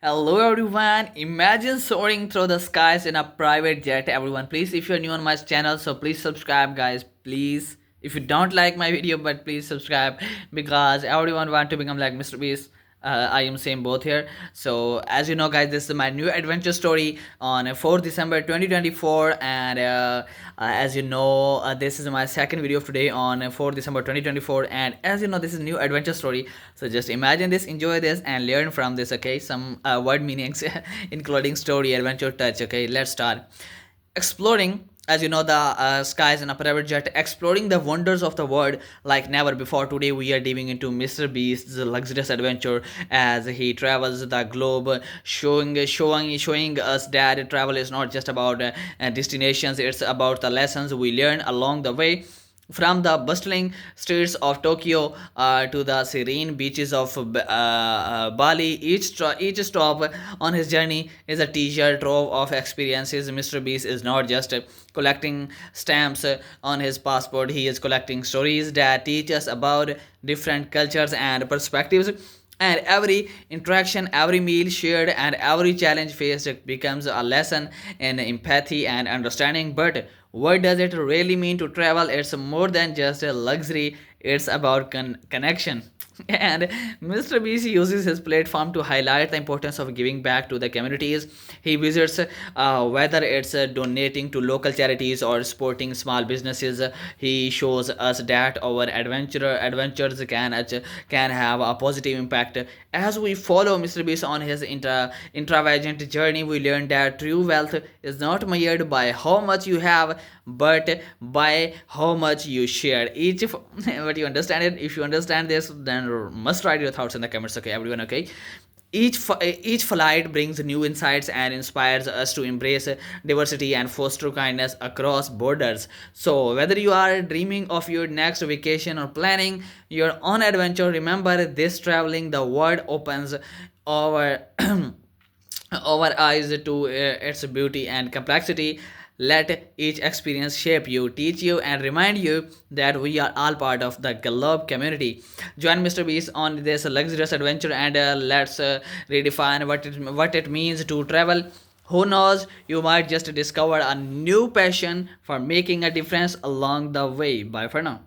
Hello everyone, imagine soaring through the skies in a private jet. Everyone, please, if you're new on my channel, so please subscribe guys, please. If you don't like my video, but please subscribe because everyone want to become like Mr. Beast. I am same both here. So as you know guys, this is my new adventure story on 4th December 2024, and as you know, this is my second video of today on 4th December 2024, and as you know, this is new adventure story. So just imagine this, enjoy this, and learn from this. Okay, some word meanings including story, adventure, touch. Okay, let's start exploring. As you know, the skies in a private jet, exploring the wonders of the world like never before. Today we are diving into MrBeast's luxurious adventure as he travels the globe, showing us that travel is not just about destinations, it's about the lessons we learn along the way. From the bustling streets of Tokyo to the serene beaches of Bali, each stop on his journey is a treasure trove of experiences. Mr. Beast is not just collecting stamps on his passport, he is collecting stories that teach us about different cultures and perspectives. And every interaction, every meal shared, and every challenge faced becomes a lesson in empathy and understanding. But what does it really mean to travel? It's more than just a luxury, it's about connection. And Mr. Beast uses his platform to highlight the importance of giving back to the communities he visits, whether it's donating to local charities or supporting small businesses. He shows us that our adventures can have a positive impact. As we follow Mr. Beast on his intravagant journey, we learn that true wealth is not measured by how much you have, but by how much you share. But you understand it. If you understand this, then must write your thoughts in the comments. Okay, everyone. Okay, each flight brings new insights and inspires us to embrace diversity and foster kindness across borders. So whether you are dreaming of your next vacation or planning your own adventure, remember this: traveling the world opens our our eyes to its beauty and complexity. Let each experience shape you, teach you, and remind you that we are all part of the globe community. Join Mr. Beast on this luxurious adventure, and let's redefine what it means to travel. Who knows, you might just discover a new passion for making a difference along the way. Bye for now.